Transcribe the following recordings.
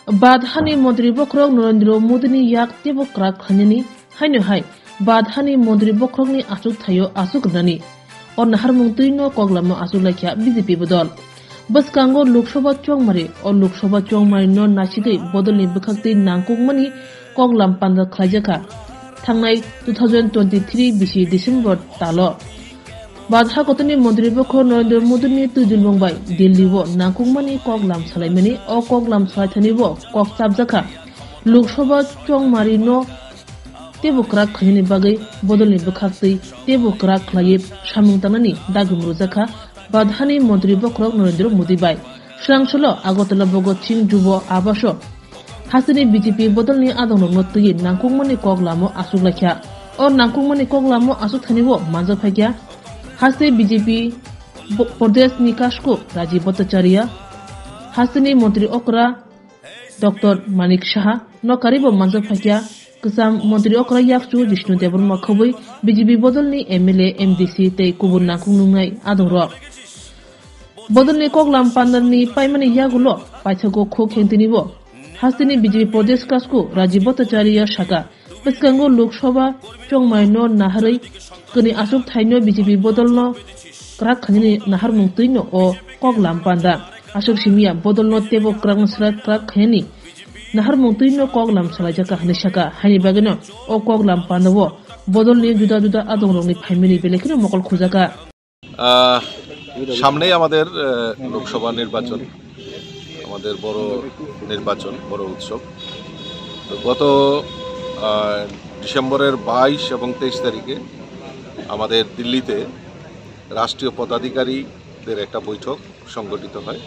बाधानि मन्त्री बख्रक नरेन्द्र मोदीनि याक तेबो क्राक खनिनि हायनो हाय बाधानि मन्त्री बख्रकनि आसुक थायो आसुक रनानि और नाहार मुंतुइनो कगलाम आसुक लाखिया बीजेपी बदल बसकांगो लोकसभा चौंगमारी और लोकसभा चौंगमारी न नाचिगै बदलनि बखाक्ति नांकुकमनि कगलाम पान्दा खलाइजाखा थांनाय 2023 बिसि डिसेम्बर तालो बाधा गतनि मन्त्री बख्र नरेन्द्र मोदीनि तुजुल बुंबाय दिल्लीबो नांकुकमनि कगलाम सालायमनि अ कगलाम सालायथानिबो कक साबजाखा लोकसभा चौंगमारी न तेबो क्राक खनिनि बागै बदलनि बखाक्ति तेबो क्राक खलायै सामुं तांनानि दागुम रुजाखा बाधानि मन्त्री बख्रक नरेन्द्र मोदी बाय स्रांसलो आगरतला भगत सिंह जुब आबासो हासिनि बीजेपी बदलनि आदंनो नतुयै नांकुकमनि कगलामो आसुक लाखिया और नांकुकमनि कगलामो आसुक थानिबो मानजा फायगिया हासे बीजेपी प्रदेश निकाशको राजीव भट्टाचार्य हासिनि मंत्री ओकरा डॉक्टर मानिक शाह नकारिबो मानजा फायगिया गोजाम मंत्री ओकरा याकचु जिष्णु देबरमा खबै बीजेपी बदलनि एमएलए एमडीसी तै कुबुन नांकुक नुंनाय आदंरो बदलनि कगलाम पान्दानि पाइमानि यागुलो पाइथागो खो खेंतिनिबो हासिनि बीजेपी प्रदेश काशको राजीव भट्टाचार्य शाखा बसकांगो लोकसभा चौंगमायनो नाहारै कनि आसुक थाइनो बीजेपी बदलनो क्राक खनिनि नाहार मुंतुइनो ओ कगलाम पान्दा आसुक सिमिया बदलनो तेबो क्राक नसरा क्राक खनि नाहार मुंतुइनो कगलाम सालायजाका हनि शाखा हानि बागनो ओ कगलाम पान्दावो बदलनि जुदा जुदा आदंरंनि फाइमिनि बेलेखिनो मकल खुजाका সামনেই আমাদের লোকসভা নির্বাচন আমাদের বড় নির্বাচন বড় উৎসব গত ডিসেম্বরের 22 এবং 23 তারিখে আমাদের দিল্লিতে রাষ্ট্রীয় পদাধিকারীদের একটা বৈঠক সংগঠিত হয়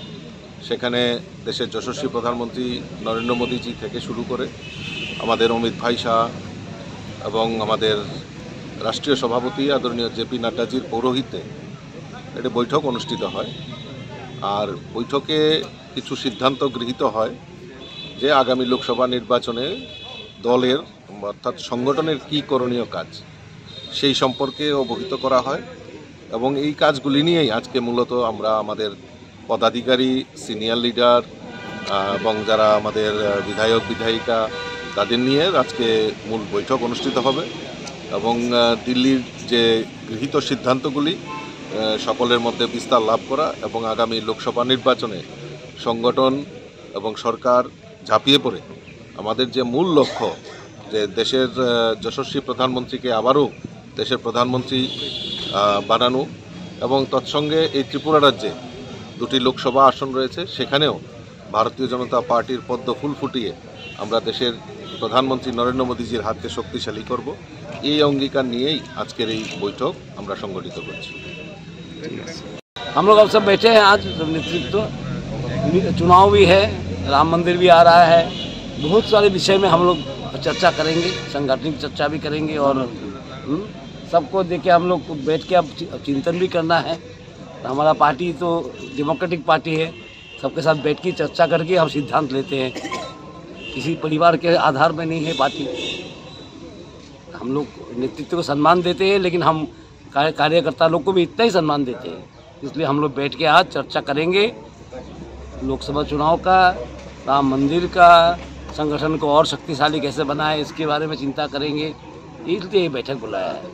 সেখানে দেশের যশস্বী প্রধানমন্ত্রী নরেন্দ্র মোদীজি থেকে শুরু করে আমাদের অমিত ভাই শাহ এবং আমাদের রাষ্ট্রীয় সভাপতি আদরণীয় জেপি নাড্ডাজির পৌরোহিত্যে একটা বৈঠক অনুষ্ঠিত হয় আর বৈঠকে কিছু সিদ্ধান্ত গৃহীত হয় যে আগামী লোকসভা নির্বাচনে দলের অর্থাৎ সংগঠনের কি করণীয় কাজ সেই সম্পর্কে অবহিত করা হয় এবং এই কাজগুলি নিয়েই আজকে মূলত আমরা আমাদের পদাধিকারী সিনিয়র লিডার এবং যারা আমাদের বিধায়ক বিধায়িকা তাদের নিয়ে আজকে মূল বৈঠক অনুষ্ঠিত হবে এবং দিল্লির যে গৃহীত সিদ্ধান্তগুলি সকলের মধ্যে বিস্তার লাভ করা এবং আগামী লোকসভা নির্বাচনে সংগঠন এবং সরকার ঝাঁপিয়ে পড়ে আমাদের যে মূল লক্ষ্য যে দেশের যশস্বী প্রধানমন্ত্রীকে আবারও দেশের প্রধানমন্ত্রী বানানো এবং তৎসঙ্গে এই ত্রিপুরা রাজ্যে দুটি লোকসভা আসন রয়েছে সেখানেও ভারতীয় জনতা পার্টির পদ্ম ফুল ফুটিয়ে আমরা দেশের প্রধানমন্ত্রী নরেন্দ্র মোদীজির হাতকে শক্তিশালী করব এই অঙ্গীকার নিয়েই আজকের এই বৈঠক আমরা সংগঠিত করছি। हम लोग अब सब बैठे हैं आज नेतृत्व चुनाव भी है राम मंदिर भी आ रहा है बहुत सारे विषय में हम लोग चर्चा करेंगे संगठनिक चर्चा भी करेंगे और सबको देखे हम लोग बैठ के अब चिंतन भी करना है। हमारा पार्टी तो डेमोक्रेटिक पार्टी है सबके साथ बैठ के चर्चा करके हम सिद्धांत लेते हैं किसी परिवार के आधार में नहीं है पार्टी। हम लोग नेतृत्व को सम्मान देते हैं लेकिन हम कार्यकर्ता लोग को भी इतना ही सम्मान देते हैं इसलिए हम लोग बैठ के आज चर्चा करेंगे लोकसभा चुनाव का राम मंदिर का संगठन को और शक्तिशाली कैसे बनाए इसके बारे में चिंता करेंगे इसलिए ये बैठक बुलाया है।